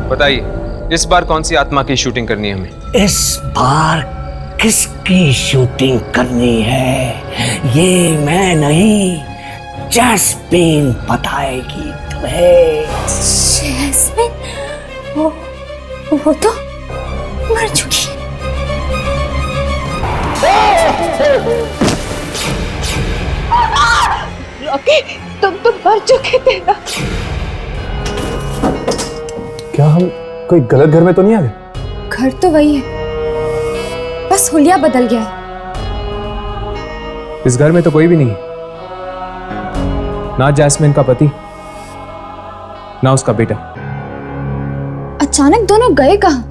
बताइए, इस बार कौन सी आत्मा की शूटिंग करनी है हमें? इस बार किसकी शूटिंग करनी है ये मैं नहीं, जैस्मिन बताएगी तुम्हें। जैस्मिन? वो तो मर चुकी है। रॉकी, तुम मर चुके थे ना? क्या हम कोई गलत घर में तो नहीं आ गए? घर तो वही है, बस हुलिया बदल गया है। इस घर में तो कोई भी नहीं, ना जैस्मिन का पति ना उसका बेटा। अचानक दोनों गए कहाँ?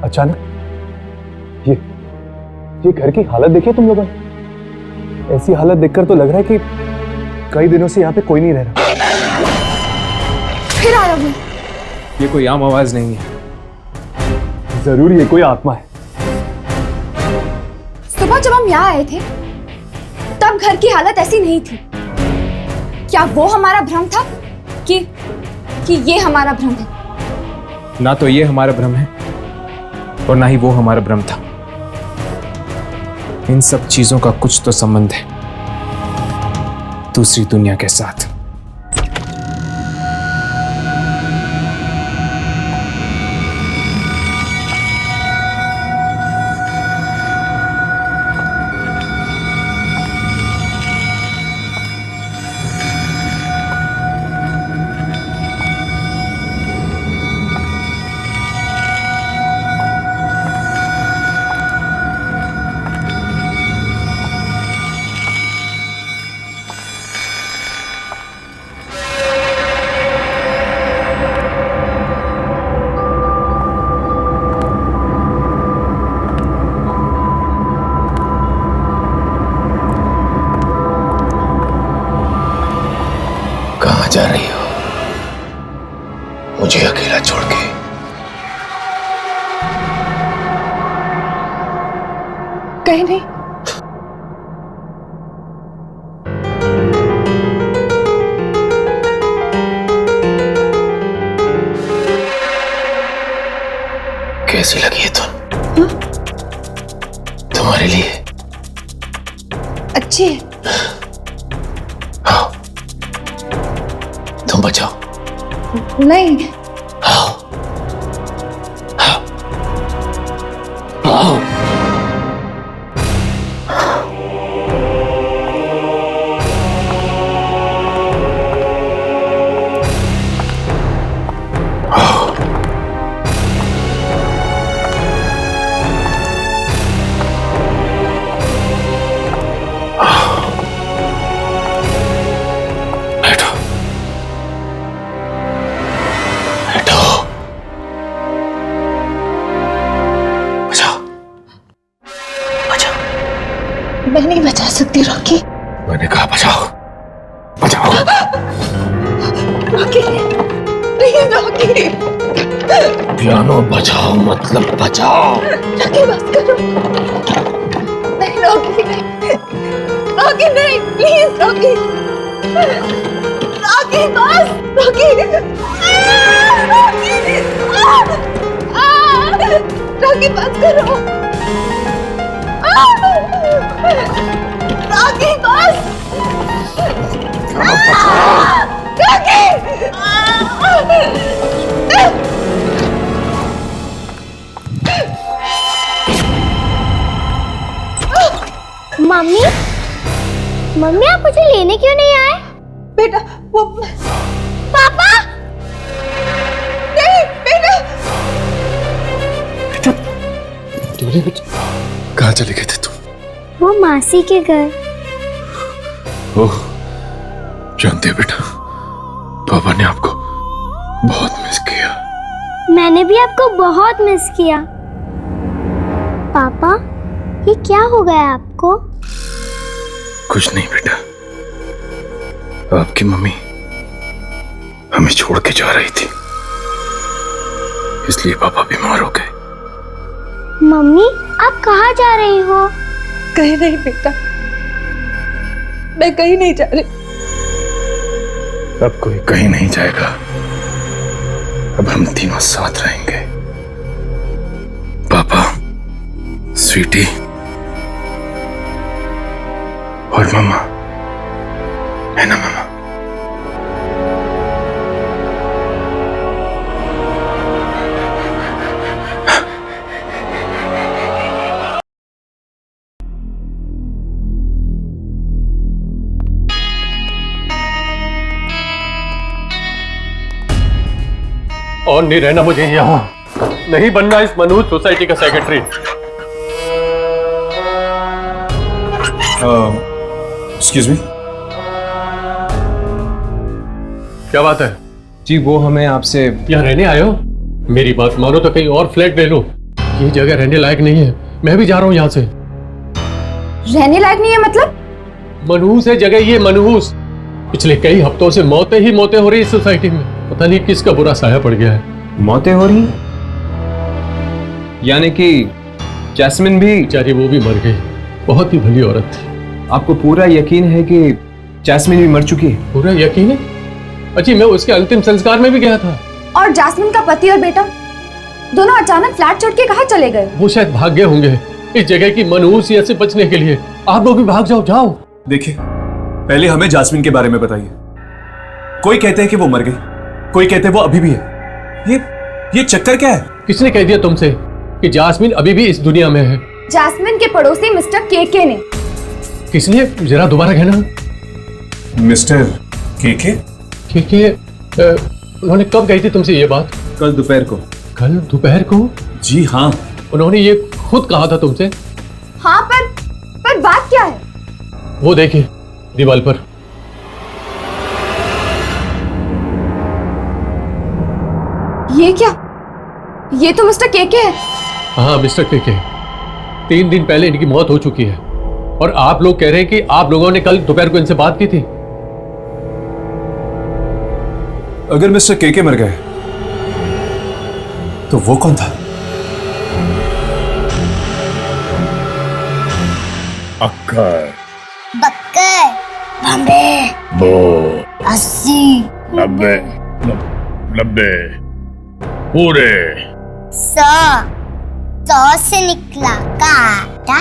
अचानक? ये घर की हालत देखिए तुम लोगों ने। ऐसी हालत देखकर तो लग रहा है कि कई दिनों से यहाँ पे कोई नहीं रह रहा। फिर आया वो। ये कोई आम आवाज नहीं है, जरूर ये कोई आत्मा है। सुबह जब हम यहाँ आए थे तब घर की हालत ऐसी नहीं थी। क्या वो हमारा भ्रम था कि ये हमारा भ्रम है? ना तो ये हमारा भ्रम है और ना ही वो हमारा भ्रम था। इन सब चीजों का कुछ तो संबंध है दूसरी दुनिया के साथ। कहाँ जा रही हो मुझे अकेला छोड़ के? कहीं नहीं। कैसी लगी है तुम? तुम्हारे लिए अच्छी है। आओ तुम बचाओ। नहीं। आओ आओ आओ। मैं नहीं बचा सकती रॉकी। मैंने कहा बचाओ बचाओ। Rocky please Rocky. पियानो बचाओ मतलब बचाओ। रॉकी बस करो। नहीं रॉकी नहीं, रॉकी नहीं, प्लीज रॉकी। रॉकी बस रॉकी। रॉकी बस करो। रॉकी बस। रॉकी। मम्मी, मम्मी आप मुझे लेने क्यों नहीं आए? बेटा वो पापा नहीं बेटा। बेटा कहाँ चले गए थे तुम? वो मासी के घर। ओह जानते हो बेटा, पापा ने आपको बहुत मिस किया। मैंने भी आपको बहुत मिस किया। पापा ये क्या हो गया आपको? कुछ नहीं बेटा, आपकी मम्मी हमें छोड़ के जा रही थी, इसलिए पापा बीमार हो गए। मम्मी आप कहाँ जा रही हो? कहीं नहीं बेटा, मैं कहीं नहीं जा रही। अब कोई कहीं नहीं जाएगा, अब हम तीनों साथ रहेंगे, पापा, स्वीटी और मम्मा, है ना मम्मा? और नहीं रहना मुझे यहाँ, नहीं बनना इस मनहूस सोसाइटी का सेक्रेटरी। एक्सक्यूज मी, क्या बात है? जी वो हमें आपसे यहाँ रहने आए हो? मेरी बात मानो तो कहीं और फ्लैट ले लो, ये जगह रहने लायक नहीं है। मैं भी जा रहा हूँ यहाँ से। रहने लायक नहीं है मतलब? मनहूस है जगह ये, मनहूस। पिछले कई हफ्तों से मौतें ही मौतें हो रही इस सोसाइटी में, पता नहीं किसका बुरा साया पड़ गया है। मौतें हो रही, यानी कि जैस्मिन भी? बेचारी वो भी मर गई, बहुत ही भली औरत थी। आपको पूरा यकीन है कि जैस्मिन भी मर चुकी है? पूरा यकीन है? अच्छी, मैं उसके अंतिम संस्कार में भी गया था। और जैस्मिन का पति और बेटा दोनों अचानक फ्लैट छोड़ के कहाँ चले गए? वो शायद भाग गए होंगे इस जगह की मनहूसियत से बचने के लिए। आप लोग भी भाग जाओ, जाओ। देखिए, पहले हमें जास्मिन के बारे में बताइए। कोई कहते हैं कि वो मर गई, कोई कहते हैं वो अभी भी है। ये चक्कर क्या है? किसने कह दिया तुमसे कि जास्मिन अभी भी इस दुनिया में है? जैस्मिन के पड़ोसी मिस्टर केके ने। किसने? जरा दोबारा कहना। मिस्टर केके? केके? उन्होंने कब कही थी तुमसे ये बात? कल दोपहर को। कल दोपहर को? जी हाँ, उन्होंने ये खुद कहा था तुमसे? हाँ, पर बात क्या है? वो देखिए दीवार पर। ये क्या? ये तो मिस्टर केके है। हाँ, मिस्टर केके। 3 दिन पहले इनकी मौत हो चुकी है और आप लोग कह रहे हैं कि आप लोगों ने कल दोपहर को इनसे बात की थी। अगर मिस्टर केके मर गए तो वो कौन था? अक्कर, बक्कर, बम्बे, बो, 80, 90, 90, पूरे 100 से निकला काटा,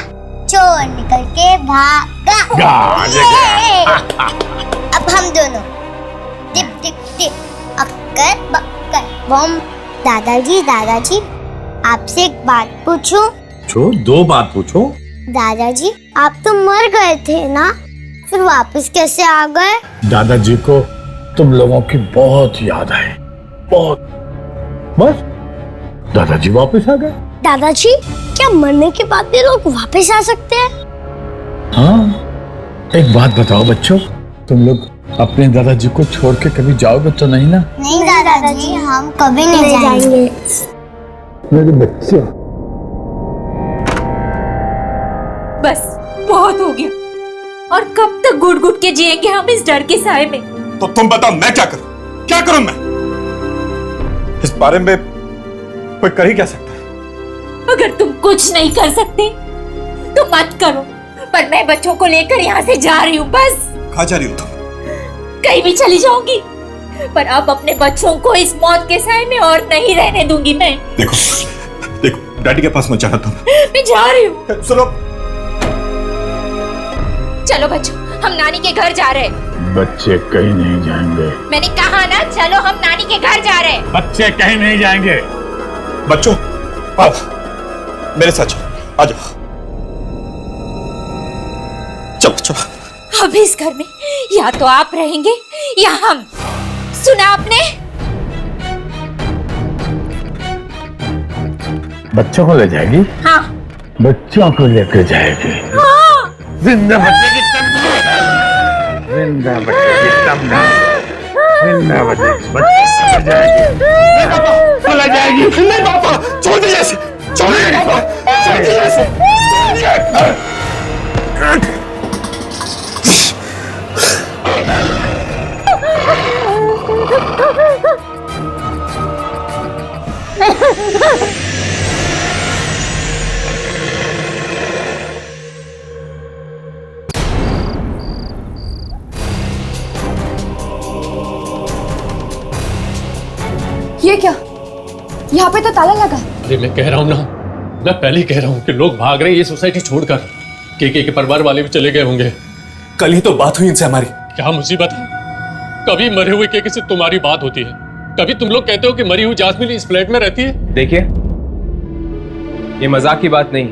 चोर निकल के भागा। अब हम दोनों टिप टिप टिप, अक्कर बक्कर बम। दादाजी, आपसे एक बात पूछूं? छो, 2 बात पूछो। दादाजी, आप तो मर गए थे ना, फिर वापस कैसे आ गए? दादाजी को तुम लोगों की बहुत याद है, बहुत। बस दादाजी वापस आ गए। दादाजी, क्या मरने के बाद भी लोग वापस आ सकते हैं? हाँ, एक बात बताओ बच्चों, तुम लोग अपने दादाजी को छोड़ के कभी जाओगे तो नहीं ना? नहीं दादाजी, हम कभी नहीं जाएंगे। मेरे बच्चे। बस बहुत हो गया। और कब तक घुट घुट के जिएंगे हम इस डर के साए में? तो तुम बताओ मैं क्या करूं? क्या करूं मैं? इस बारे में कोई कर ही क्या सकता है? अगर तुम कुछ नहीं कर सकते तो मत करो, पर मैं बच्चों को लेकर यहाँ से जा रही हूँ। बस। कहाँ जा रही हो तुम? कहीं भी चली जाऊंगी, पर अब अपने बच्चों को इस मौत के साए में और नहीं रहने दूंगी मैं। देखो डैडी के पास मत जाना तुम। मैं जा रही हूँ। सुनो, चलो बच्चों, हम नानी के घर जा रहे हैं। बच्चे कहीं नहीं जाएंगे। मैंने कहा ना, चलो हम नानी के घर जा रहे हैं। बच्चे कहीं नहीं जाएंगे। बच्चों आओ मेरे साथ चलो, आ जाओ। चलो चलो। अब इस घर में या तो आप रहेंगे या हम। सुना आपने? बच्चों को ले जाएगी? हाँ। बच्चों को लेकर जाएगी। हाँ। जिंदा बच्चे की तमन्ना, जिंदा बच्चे की तमन्ना, जिंदा बच्चे चला जाएगी, चला जाएगी। नहीं पापा, छोड़ दीजिए इसे, छोड़ दीजिए पापा, छोड़ दीजिए इसे, छोड़ दीजिए। ये क्या? यहाँ पे तो ताला लगा। अरे मैं कह रहा हूँ ना, मैं पहले ही कह रहा हूँ कि लोग भाग रहे हैं ये सोसाइटी छोड़कर। के परिवार वाले भी चले गए होंगे। कल ही तो बात हुई इनसे हमारी। क्या मुसीबत है, कभी मरे हुए के से तुम्हारी बात होती है, कभी तुम लोग कहते हो कि मरी हुई जास्मिन इस फ्लैट में रहती है। देखिए, ये मजाक की बात नहीं।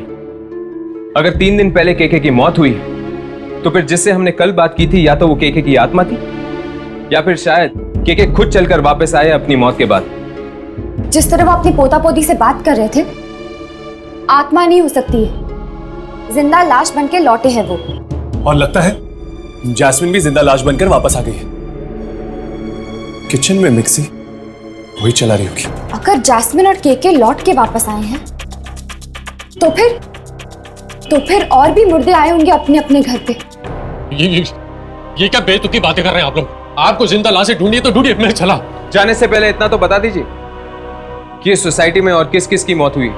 अगर 3 दिन पहले केके की मौत हुई तो फिर जिससे हमने कल बात की थी या तो वो केके की आत्मा थी या फिर शायद केके खुद चलकर वापस आए अपनी मौत के बाद। जिस तरह वो अपनी पोता पोती से बात कर रहे थे, आत्मा नहीं हो सकती है, जिंदा लाश बनके लौटे हैं वो। और लगता है जैस्मिन भी जिंदा लाश बनकर वापस आ गई है। किचन में मिक्सी वही चला रही होगी। अगर जैस्मिन और केके लौट के वापस आए हैं तो फिर और भी मुर्दे आए होंगे अपने अपने घर पे। ये क्या बेतुकी बातें कर रहे हैं आप लोग? आपको जिंदा लाशें ढूंढिए तो ढूंढिए, मैं चला। जाने से पहले इतना तो बता दीजिए कि इस सोसाइटी में और किस किस की मौत हुई।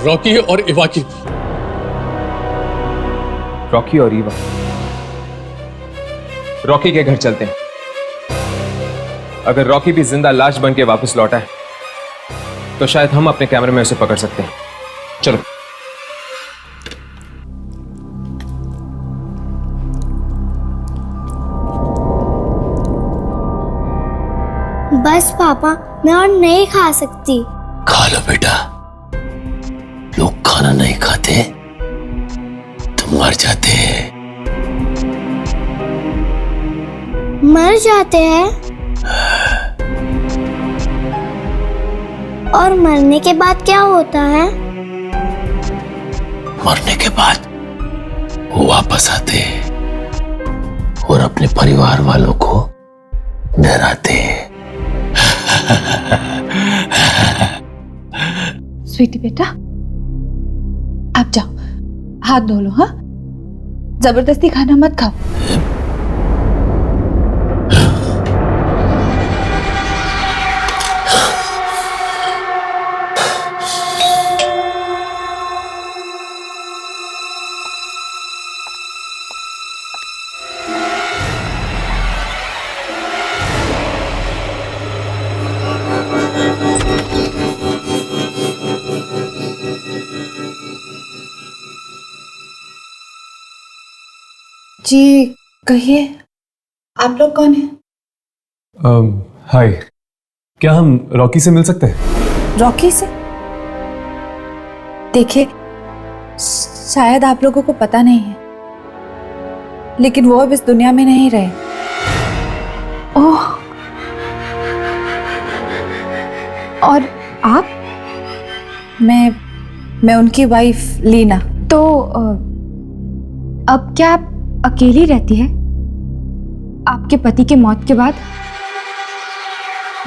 रॉकी और इवा की। रॉकी और ईवा। रॉकी के घर चलते हैं। अगर रॉकी भी जिंदा लाश बन के वापस लौटा है तो शायद हम अपने कैमरे में उसे पकड़ सकते हैं। चलो। बस पापा, मैं और नहीं खा सकती। खा लो बेटा, लोग खाना नहीं खाते तो मर जाते हैं। मर जाते हैं? और मरने के बाद क्या होता है? मरने के बाद वो वापस आते हैं और अपने परिवार वालों को डराते हैं। स्वीटी बेटा, आप जाओ, हाथ धो लो। हाँ, जबरदस्ती खाना मत खाओ। जी कहिए, आप लोग कौन हैं? हाय, क्या हम रॉकी से मिल सकते हैं? रॉकी से? देखिए, शायद आप लोगों को पता नहीं है, लेकिन वो अब इस दुनिया में नहीं रहे। ओह, और आप? मैं उनकी वाइफ लीना। तो अब क्या आप अकेली रहती है आपके पति के मौत के बाद?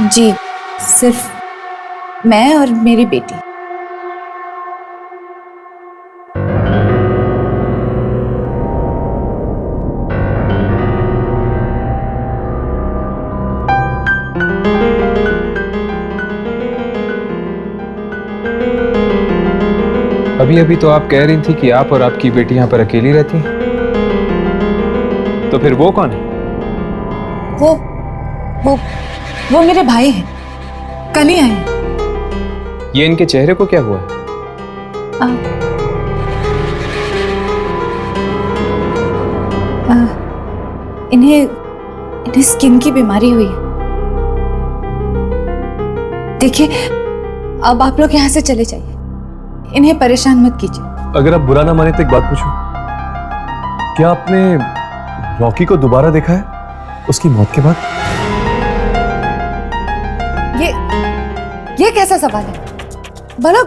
जी, सिर्फ मैं और मेरी बेटी। अभी तो आप कह रही थी कि आप और आपकी बेटी यहां पर अकेली रहती हैं। तो फिर वो कौन है? वो मेरे भाई हैं, कल ही आए हैं। ये इनके चेहरे को क्या हुआ है? इन्हें स्किन की बीमारी हुई है। देखिए, अब आप लोग यहाँ से चले जाइए, इन्हें परेशान मत कीजिए। अगर आप बुरा ना माने तो एक बात पूछूं, क्या आपने रॉकी को दोबारा देखा है उसकी मौत के बाद? ये कैसा सवाल है? भला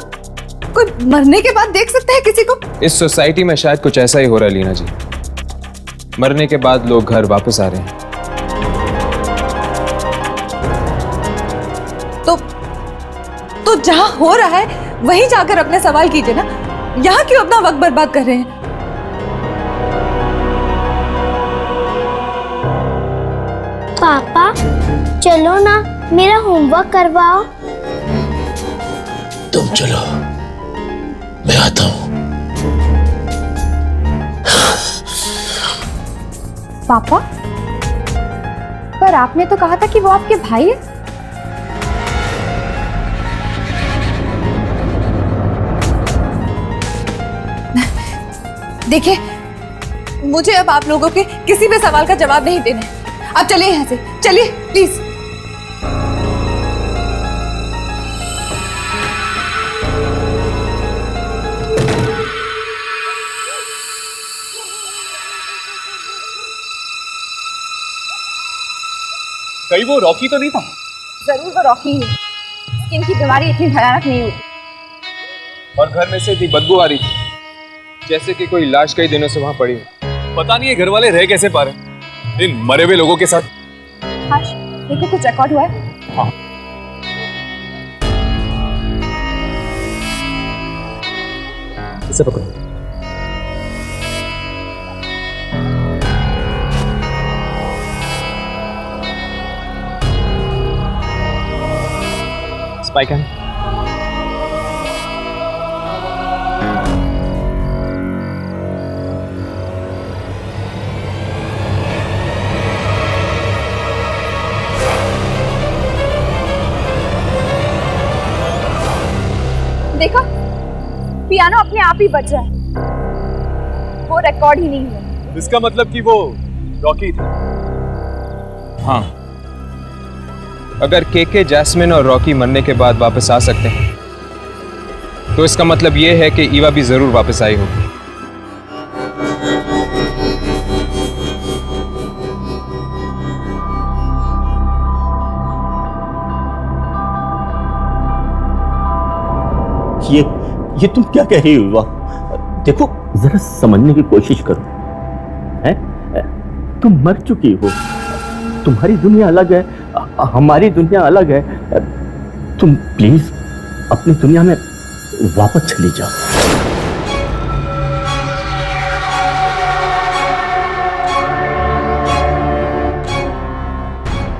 कोई मरने के बाद देख सकता है किसी को? इस सोसाइटी में शायद कुछ ऐसा ही हो रहा है लीना जी। मरने के बाद लोग घर वापस आ रहे हैं। तो जहां हो रहा है वहीं जाकर अपने सवाल कीजिए ना। यहाँ क्यों अपना वक्त बर्बाद कर रहे हैं? पापा चलो ना, मेरा होमवर्क करवाओ। तुम चलो, मैं आता हूं। पापा, पर आपने तो कहा था कि वो आपके भाई है। देखिए, मुझे अब आप लोगों के किसी भी सवाल का जवाब नहीं देना है। आप चलिए यहाँ से, चलिए प्लीज। कहीं वो रॉकी तो नहीं था? जरूर वो रॉकी है। स्किन की बीमारी इतनी भयानक नहीं होती। और घर में से इतनी बदबू आ रही थी जैसे कि कोई लाश कई दिनों से वहां पड़ी हो। पता नहीं ये घर वाले रह कैसे पा रहे इन मरे हुए लोगों के साथ। हर्ष, देखो कुछ रिकॉर्ड हुआ है। हाँ। इसे पकड़ो। Spy cam. देखो, पियानो अपने आप ही बज रहा है। वो रिकॉर्ड ही नहीं हुआ। इसका मतलब कि वो रॉकी था। हाँ, अगर केके, जैस्मिन और रॉकी मरने के बाद वापस आ सकते हैं तो इसका मतलब यह है कि ईवा भी जरूर वापस आई होगी। ये तुम क्या कह रही हो ईवा? देखो जरा समझने की कोशिश करो। हैं? तुम मर चुकी हो, तुम्हारी दुनिया अलग है, हमारी दुनिया अलग है। तुम प्लीज अपनी दुनिया में वापस चली जाओ।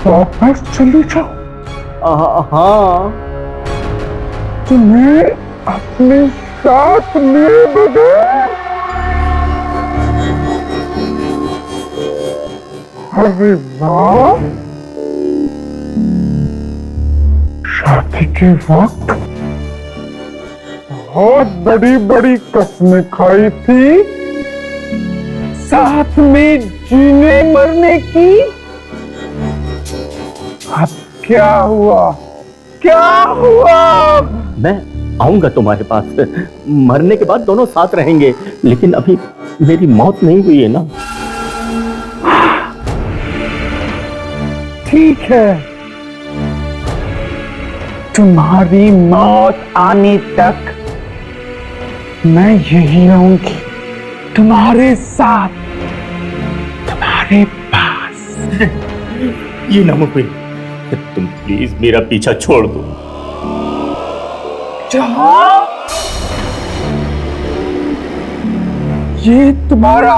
वापस चली जाओ? हाँ, तुम्हें अपने साथ लिए बगैर? अरे वाह, शादी के वक्त बहुत बड़ी बड़ी कस्में खाई थी, साथ में जीने मरने की। अब क्या हुआ? क्या हुआ? मैं आऊंगा तुम्हारे पास, मरने के बाद दोनों साथ रहेंगे, लेकिन अभी मेरी मौत नहीं हुई है ना। ठीक है, तुम्हारी मौत आने तक मैं यही रहूंगी, तुम्हारे साथ, तुम्हारे पास। ये नामुमकिन, तुम प्लीज मेरा पीछा छोड़ दो। ये तुम्हारा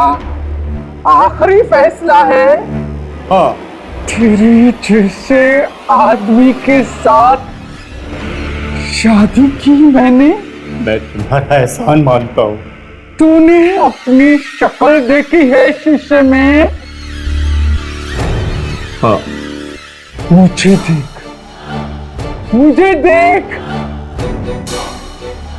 आखिरी फैसला है? हाँ। तेरे जैसे आदमी के साथ शादी की मैंने। मैं तुम्हारा एहसान मानता हूँ। तूने अपनी शक्ल देखी है शीशे में? हाँ। मुझे देख, मुझे देख,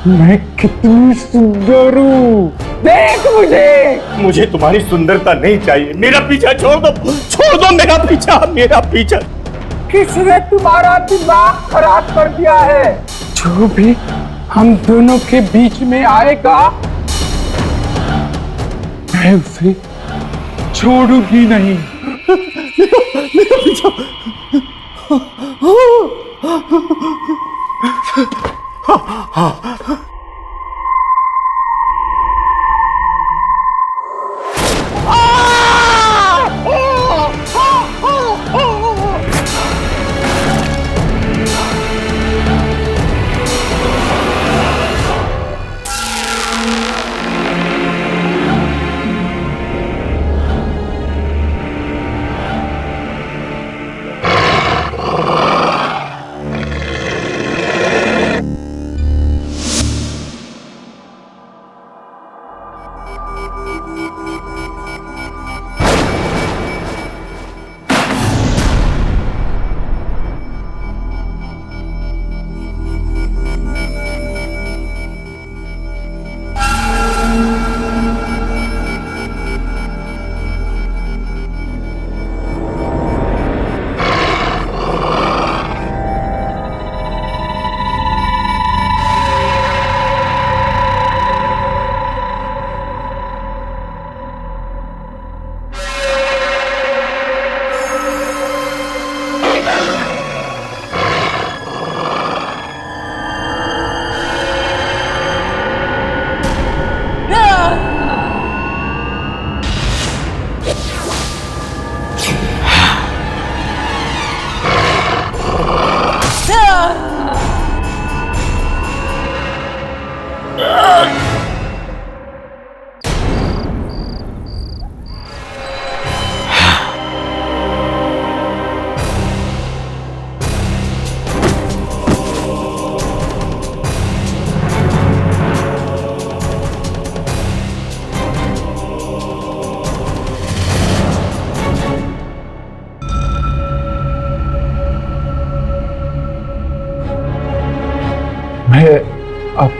मैं कितनी सुंदर हूँ, देख मुझे। मुझे तुम्हारी सुंदरता नहीं चाहिए, मेरा पीछा छोड़ दो, छोड़ दो मेरा पीछा, मेरा पीछा। किसने तुम्हारा दिमाग खराब कर दिया है? जो भी हम दोनों के बीच में आएगा मैं उसे छोड़ूंगी नहीं। मेरा पीछा।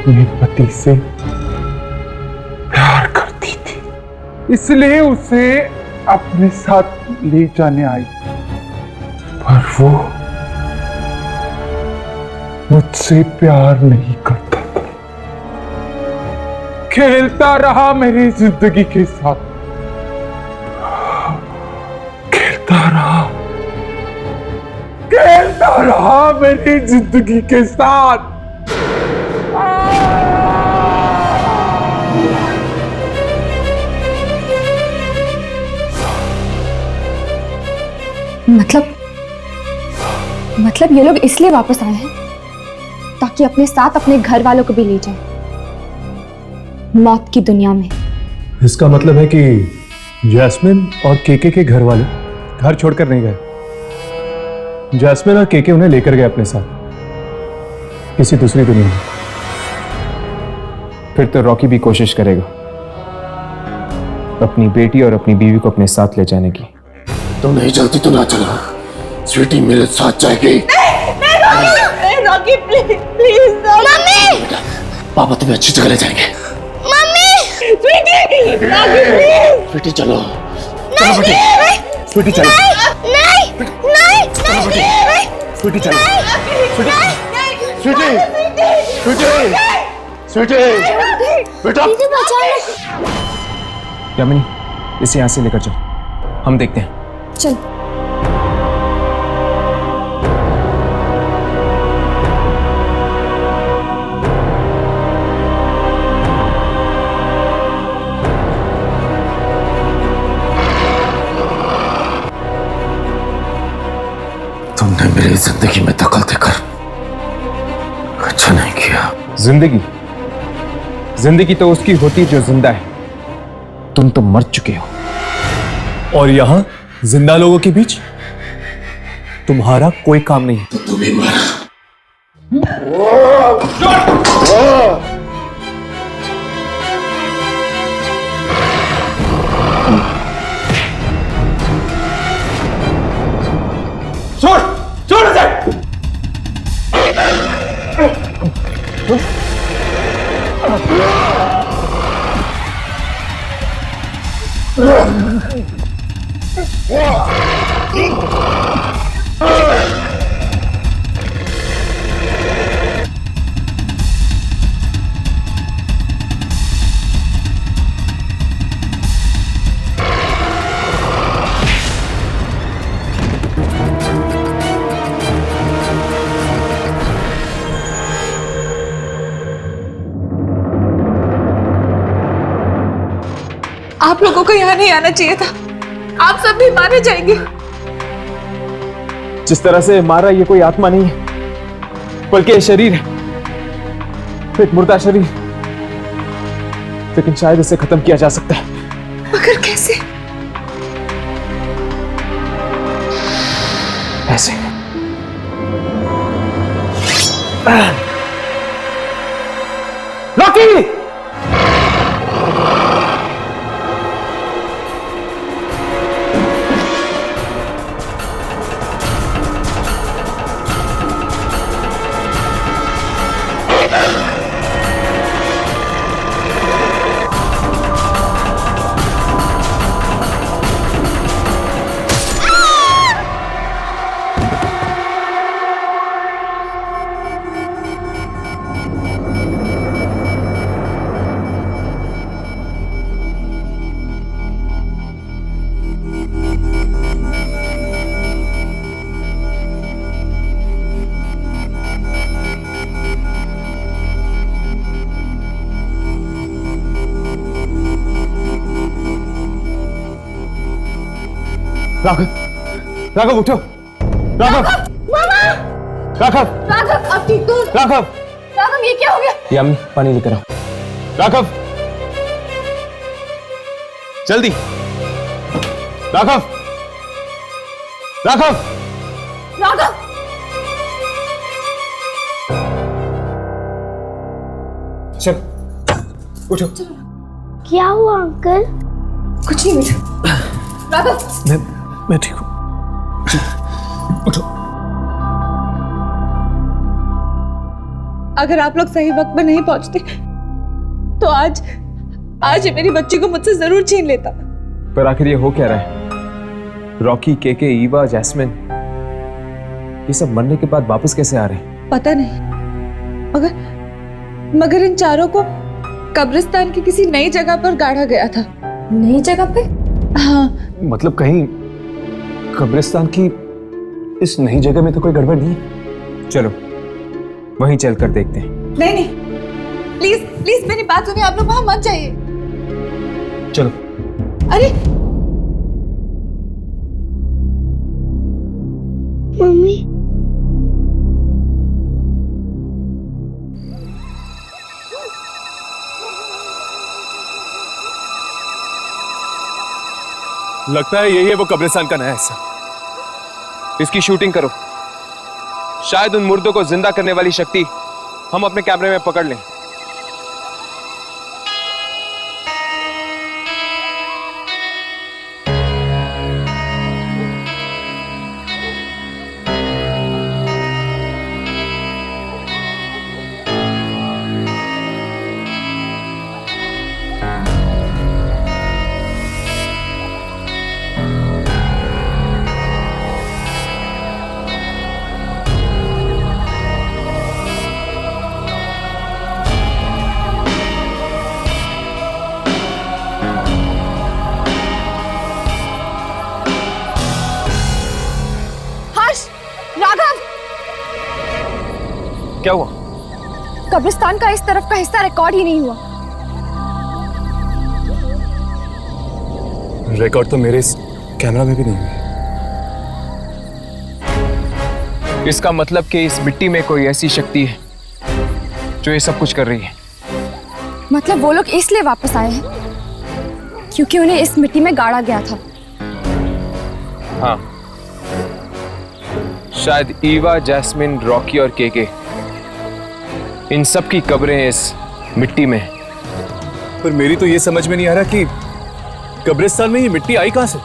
अपने पति से प्यार करती थी, इसलिए उसे अपने साथ ले जाने आई, पर वो मुझसे प्यार नहीं करता था। खेलता रहा मेरी जिंदगी के साथ, खेलता रहा मेरी जिंदगी के साथ। मतलब ये लोग इसलिए वापस आए हैं ताकि अपने साथ अपने घर वालों को भी ले जाएं मौत की दुनिया में। इसका मतलब है कि जैस्मिन और केके के घर वाले घर छोड़कर नहीं गए। जैस्मिन और केके उन्हें लेकर गए अपने साथ किसी दूसरी दुनिया में। फिर तो रॉकी भी कोशिश करेगा अपनी बेटी और अपनी बीवी को अपने साथ ले जाने की। तुम नहीं चलती तो ना चलो, स्वीटी मेरे साथ जाएगी। रॉकी प्लीज मम्मी, पापा तुम्हें अच्छी जगह ले जाएंगे। मम्मी, स्वीटी चलो, नहीं, स्वीटी चलो, नहीं, स्वीटी चलो, स्वीटी बेटा, यामिनी, इसे यहां से लेकर चल, हम देखते हैं। चल। तुमने मेरी जिंदगी में दखल देकर अच्छा नहीं किया। जिंदगी तो उसकी होती जो जिंदा है। तुम तो मर चुके हो और यहां जिंदा लोगों के बीच तुम्हारा कोई काम नहीं। तो तू भी मर। छोड़ इसे। आप लोगों को यहाँ नहीं आना चाहिए था, आप सब भी मारे जाएंगे। जिस तरह से मारा ये कोई आत्मा नहीं है बल्कि ये शरीर है, एक मुर्दा शरीर। लेकिन शायद इसे खत्म किया जा सकता है। मगर कैसे? ऐसे। रॉकी! राघव उठो। राघव, राघव, राघव, अब ठीक तो? राघव, राघव, ये क्या हो गया? यामिनी, पानी लेकर आओ। राघव, जल्दी। राघव, राघव, राघव, चल, उठो। क्या हुआ अंकल? कुछ नहीं बेटा। राघव, मैं ठीक हूं। उठो। अगर आप लोग सही वक्त पर नहीं पहुंचते तो आज ये मेरी बच्ची को मुझसे जरूर छीन लेता। पर आखिर ये हो क्या रहा है? रॉकी, केके, ईवा, जैस्मिन, ये सब मरने के बाद वापस कैसे आ रहे हैं? पता नहीं, मगर इन चारों को कब्रिस्तान की किसी नई जगह पर गाड़ा गया था। नई जगह पे? हाँ। मतलब कहीं कब्रिस्तान की इस नई जगह में तो कोई गड़बड़ नहीं है? चलो वहीं चलकर देखते हैं। नहीं, प्लीज प्लीज मेरी बात सुनिए, आप लोग वहां मत जाइए। चलो। अरे मम्मी, लगता है यही है वो कब्रिस्तान का नया हिस्सा। इसकी शूटिंग करो, शायद उन मुर्दों को जिंदा करने वाली शक्ति हम अपने कैमरे में पकड़ लें। क्या हुआ? कब्रिस्तान का इस तरफ का हिस्सा रिकॉर्ड ही नहीं हुआ। रिकॉर्ड तो मेरे इस कैमरा में भी नहीं हुई। इसका मतलब कि इस मिट्टी में कोई ऐसी शक्ति है जो ये सब कुछ कर रही है। मतलब वो लोग इसलिए वापस आए हैं क्योंकि उन्हें इस मिट्टी में गाड़ा गया था। हाँ, शायद ईवा, जैस्मिन, रॉकी और केके, इन सब की कब्रें इस मिट्टी में। पर मेरी तो ये समझ में नहीं आ रहा कि कब्रिस्तान में ये मिट्टी आई कहां से?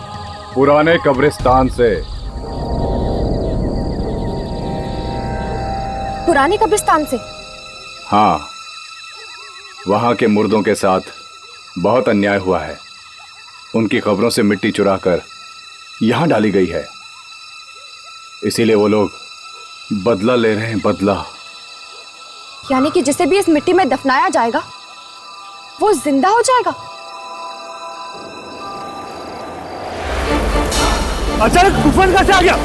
पुराने कब्रिस्तान से। पुराने कब्रिस्तान से? हाँ, वहां के मुर्दों के साथ बहुत अन्याय हुआ है। उनकी कब्रों से मिट्टी चुराकर यहां डाली गई है, इसीलिए वो लोग बदला ले रहे हैं। बदला यानी कि जिसे भी इस मिट्टी में दफनाया जाएगा वो जिंदा हो जाएगा। अचानक तूफान कैसे आ गया?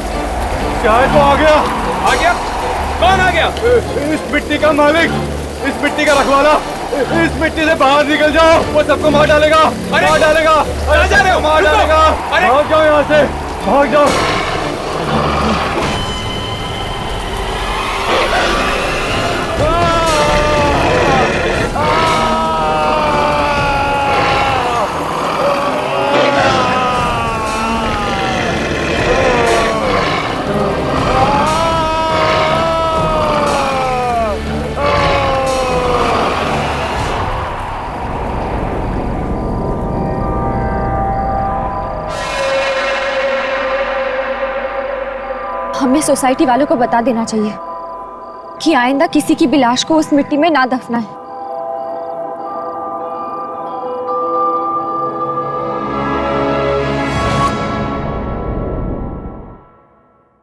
शायद वो आ गया। आ गया? कौन आ गया? इस मिट्टी का मालिक, इस मिट्टी का रखवाला। इस मिट्टी से बाहर निकल जाओ, वो सबको मार डालेगा। मार डालेगा। अरे जा रहे हो? मार डालेगा। भाग जाओ यहाँ से, भाग जाओ। हमें सोसाइटी वालों को बता देना चाहिए कि आइंदा किसी की भी लाश को उस मिट्टी में ना दफनाएं।